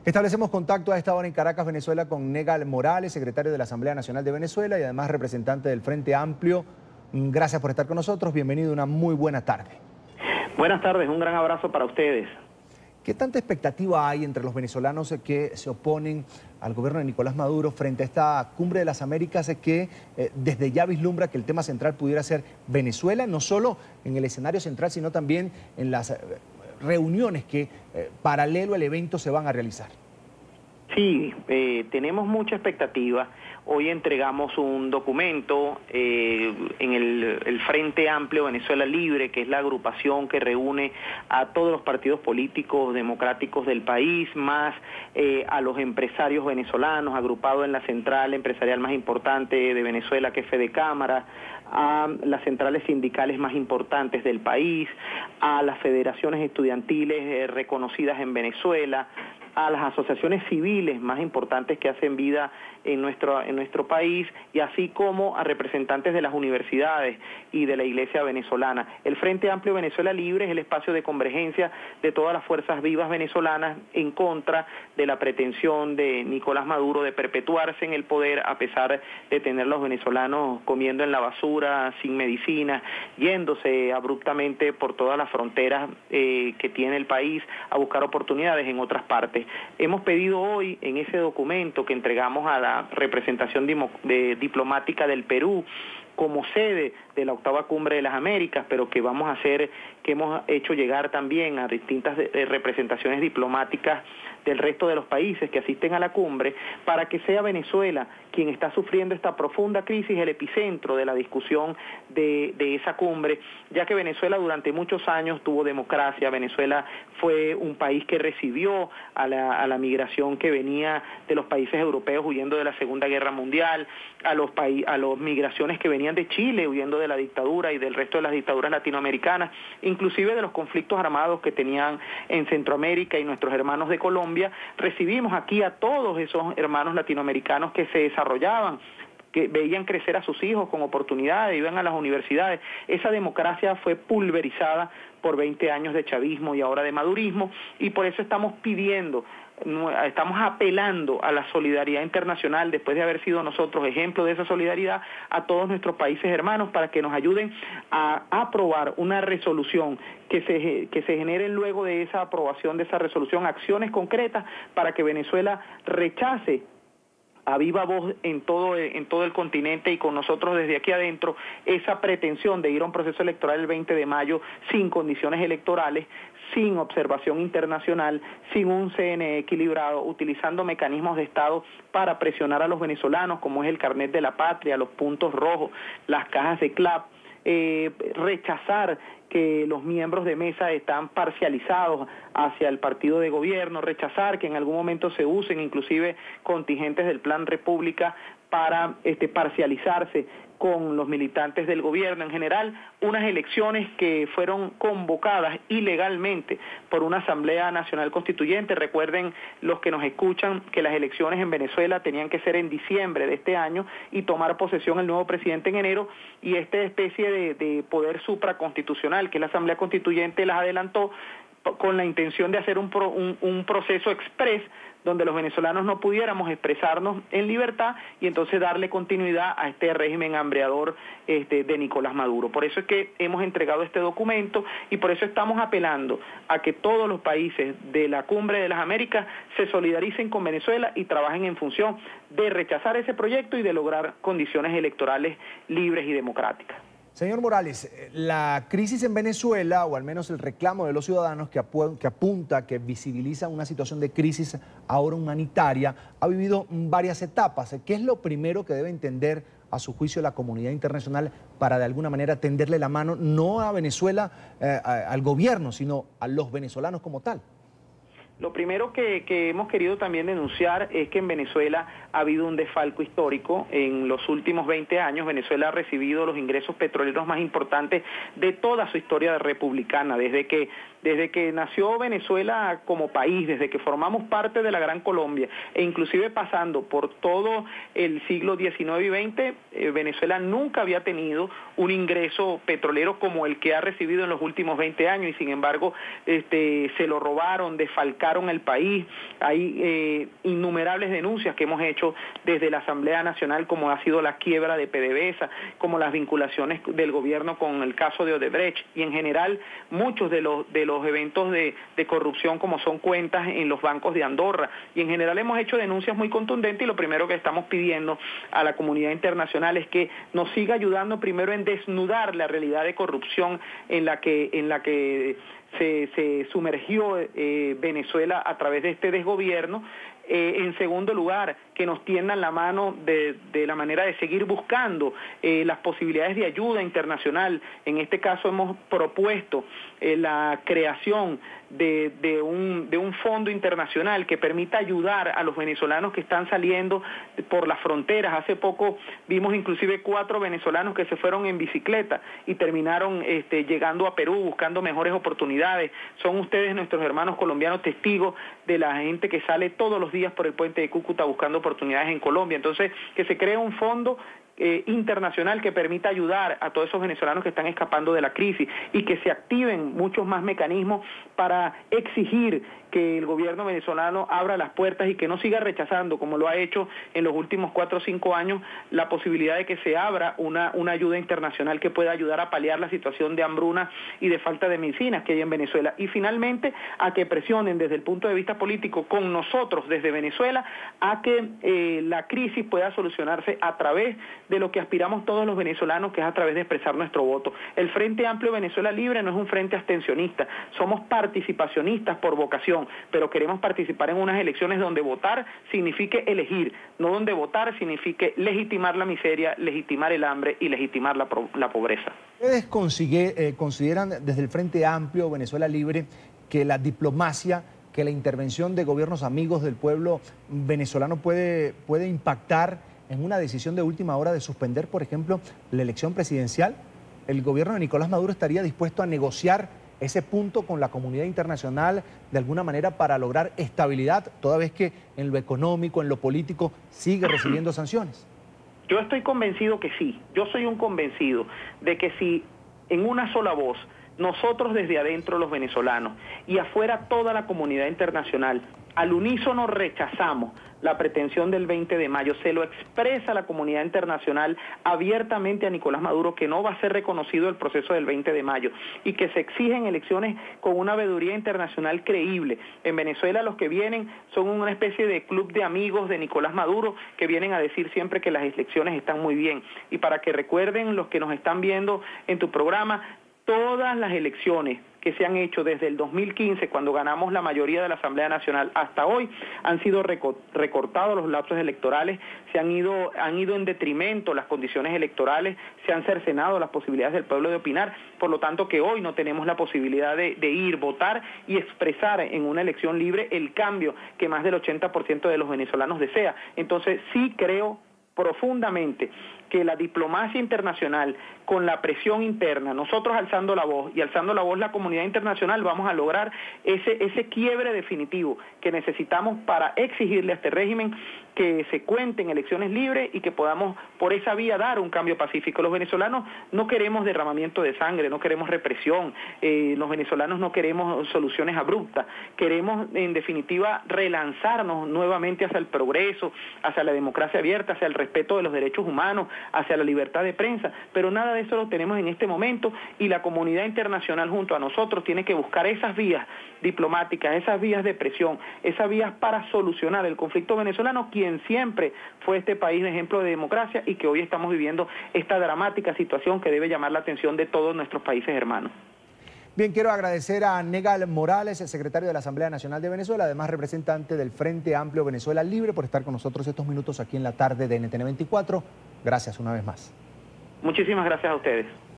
Establecemos contacto a esta hora en Caracas, Venezuela, con Negal Morales, secretario de la Asamblea Nacional de Venezuela y además representante del Frente Amplio. Gracias por estar con nosotros. Bienvenido, una muy buena tarde. Buenas tardes, un gran abrazo para ustedes. ¿Qué tanta expectativa hay entre los venezolanos que se oponen al gobierno de Nicolás Maduro frente a esta Cumbre de las Américas que desde ya vislumbra que el tema central pudiera ser Venezuela, no solo en el escenario central, sino también en las reuniones que paralelo al evento se van a realizar? Sí, tenemos mucha expectativa. Hoy entregamos un documento en el Frente Amplio Venezuela Libre, que es la agrupación que reúne a todos los partidos políticos democráticos del país, más a los empresarios venezolanos, agrupado en la central empresarial más importante de Venezuela, que es Fedecámara, a las centrales sindicales más importantes del país, a las federaciones estudiantiles reconocidas en Venezuela, a las asociaciones civiles más importantes que hacen vida en nuestro país, y así como a representantes de las universidades y de la Iglesia venezolana. El Frente Amplio Venezuela Libre es el espacio de convergencia de todas las fuerzas vivas venezolanas en contra de la pretensión de Nicolás Maduro de perpetuarse en el poder, a pesar de tener los venezolanos comiendo en la basura, sin medicina, yéndose abruptamente por todas las fronteras que tiene el país a buscar oportunidades en otras partes. Hemos pedido hoy en ese documento que entregamos a la representación diplomática del Perú como sede de la octava Cumbre de las Américas, pero que hemos hecho llegar también a distintas representaciones diplomáticas del resto de los países que asisten a la cumbre, para que sea Venezuela quien está sufriendo esta profunda crisis, el epicentro de la discusión de esa cumbre, ya que Venezuela durante muchos años tuvo democracia. Venezuela fue un país que recibió a la migración que venía de los países europeos huyendo de la Segunda Guerra Mundial, a las migraciones que venían de Chile huyendo de la dictadura y del resto de las dictaduras latinoamericanas, inclusive de los conflictos armados que tenían en Centroamérica y nuestros hermanos de Colombia. Recibimos aquí a todos esos hermanos latinoamericanos que se desarrollaban, que veían crecer a sus hijos con oportunidades, iban a las universidades. Esa democracia fue pulverizada por 20 años de chavismo y ahora de madurismo, y por eso estamos apelando a la solidaridad internacional, después de haber sido nosotros ejemplo de esa solidaridad, a todos nuestros países hermanos, para que nos ayuden a aprobar una resolución, que se generen luego de esa aprobación de esa resolución acciones concretas para que Venezuela rechace a viva voz en todo el continente y con nosotros desde aquí adentro esa pretensión de ir a un proceso electoral el 20 de mayo sin condiciones electorales, sin observación internacional, sin un CNE equilibrado, utilizando mecanismos de Estado para presionar a los venezolanos, como es el carnet de la patria, los puntos rojos, las cajas de CLAP, rechazar que los miembros de mesa están parcializados hacia el partido de gobierno, rechazar que en algún momento se usen inclusive contingentes del Plan República para parcializarse con los militantes del gobierno. En general, unas elecciones que fueron convocadas ilegalmente por una Asamblea Nacional Constituyente. Recuerden los que nos escuchan que las elecciones en Venezuela tenían que ser en diciembre de este año y tomar posesión el nuevo presidente en enero, y esta especie de poder supraconstitucional que la Asamblea Constituyente las adelantó con la intención de hacer un proceso exprés donde los venezolanos no pudiéramos expresarnos en libertad y entonces darle continuidad a este régimen hambreador de Nicolás Maduro. Por eso es que hemos entregado este documento y por eso estamos apelando a que todos los países de la Cumbre de las Américas se solidaricen con Venezuela y trabajen en función de rechazar ese proyecto y de lograr condiciones electorales libres y democráticas. Señor Morales, la crisis en Venezuela, o al menos el reclamo de los ciudadanos que apunta, que visibiliza una situación de crisis ahora humanitaria, ha vivido varias etapas. ¿Qué es lo primero que debe entender, a su juicio, la comunidad internacional para de alguna manera tenderle la mano, no a Venezuela, al gobierno, sino a los venezolanos como tal? Lo primero que hemos querido también denunciar es que en Venezuela ha habido un desfalco histórico. En los últimos 20 años Venezuela ha recibido los ingresos petroleros más importantes de toda su historia republicana, desde que Desde que nació Venezuela como país, desde que formamos parte de la Gran Colombia, e inclusive pasando por todo el siglo XIX y XX, Venezuela nunca había tenido un ingreso petrolero como el que ha recibido en los últimos 20 años, y sin embargo se lo robaron, desfalcaron el país. Hay innumerables denuncias que hemos hecho desde la Asamblea Nacional, como ha sido la quiebra de PDVSA, como las vinculaciones del gobierno con el caso de Odebrecht, y en general muchos de los eventos de corrupción, como son cuentas en los bancos de Andorra, y en general hemos hecho denuncias muy contundentes, y lo primero que estamos pidiendo a la comunidad internacional es que nos siga ayudando primero en desnudar la realidad de corrupción en la que se sumergió Venezuela a través de este desgobierno. En segundo lugar, que nos tiendan la mano de la manera de seguir buscando las posibilidades de ayuda internacional. En este caso hemos propuesto la creación de un fondo internacional que permita ayudar a los venezolanos que están saliendo por las fronteras. Hace poco vimos inclusive 4 venezolanos que se fueron en bicicleta y terminaron llegando a Perú buscando mejores oportunidades. Son ustedes, nuestros hermanos colombianos, testigos de la gente que sale todos los días por el puente de Cúcuta buscando oportunidades en Colombia. Entonces, que se cree un fondo internacional que permita ayudar a todos esos venezolanos que están escapando de la crisis, y que se activen muchos más mecanismos para exigir que el gobierno venezolano abra las puertas y que no siga rechazando, como lo ha hecho en los últimos 4 o 5 años, la posibilidad de que se abra una ayuda internacional que pueda ayudar a paliar la situación de hambruna y de falta de medicinas que hay en Venezuela. Y finalmente, a que presionen desde el punto de vista político con nosotros desde Venezuela a que la crisis pueda solucionarse a través de lo que aspiramos todos los venezolanos, que es a través de expresar nuestro voto. El Frente Amplio Venezuela Libre no es un frente abstencionista, somos participacionistas por vocación, pero queremos participar en unas elecciones donde votar signifique elegir, no donde votar signifique legitimar la miseria, legitimar el hambre y legitimar la pobreza. ¿Ustedes consideran desde el Frente Amplio Venezuela Libre que la diplomacia, que la intervención de gobiernos amigos del pueblo venezolano puede impactar en una decisión de última hora de suspender, por ejemplo, la elección presidencial? ¿El gobierno de Nicolás Maduro estaría dispuesto a negociar ese punto con la comunidad internacional de alguna manera para lograr estabilidad, toda vez que en lo económico, en lo político, sigue recibiendo sanciones? Yo estoy convencido que sí. Yo soy un convencido de que si en una sola voz nosotros desde adentro los venezolanos y afuera toda la comunidad internacional al unísono rechazamos la pretensión del 20 de mayo, se lo expresa la comunidad internacional abiertamente a Nicolás Maduro que no va a ser reconocido el proceso del 20 de mayo y que se exigen elecciones con una veeduría internacional creíble. En Venezuela los que vienen son una especie de club de amigos de Nicolás Maduro que vienen a decir siempre que las elecciones están muy bien. Y para que recuerden los que nos están viendo en tu programa, todas las elecciones que se han hecho desde el 2015, cuando ganamos la mayoría de la Asamblea Nacional, hasta hoy, han sido recortados los lapsos electorales, se han ido en detrimento las condiciones electorales, se han cercenado las posibilidades del pueblo de opinar, por lo tanto que hoy no tenemos la posibilidad de ir, votar y expresar en una elección libre el cambio que más del 80% de los venezolanos desea. Entonces sí creo profundamente que la diplomacia internacional, con la presión interna, nosotros alzando la voz y alzando la voz la comunidad internacional, vamos a lograr ese quiebre definitivo que necesitamos para exigirle a este régimen que se cuenten elecciones libres y que podamos por esa vía dar un cambio pacífico. Los venezolanos no queremos derramamiento de sangre, no queremos represión, los venezolanos no queremos soluciones abruptas, queremos en definitiva relanzarnos nuevamente hacia el progreso, hacia la democracia abierta, hacia el respeto de los derechos humanos, hacia la libertad de prensa, pero nada de eso lo tenemos en este momento y la comunidad internacional junto a nosotros tiene que buscar esas vías diplomáticas, esas vías de presión, esas vías para solucionar el conflicto venezolano, quien siempre fue este país de ejemplo de democracia y que hoy estamos viviendo esta dramática situación que debe llamar la atención de todos nuestros países hermanos. Bien, quiero agradecer a Negal Morales, el secretario de la Asamblea Nacional de Venezuela, además representante del Frente Amplio Venezuela Libre, por estar con nosotros estos minutos aquí en la tarde de NTN 24. Gracias una vez más. Muchísimas gracias a ustedes.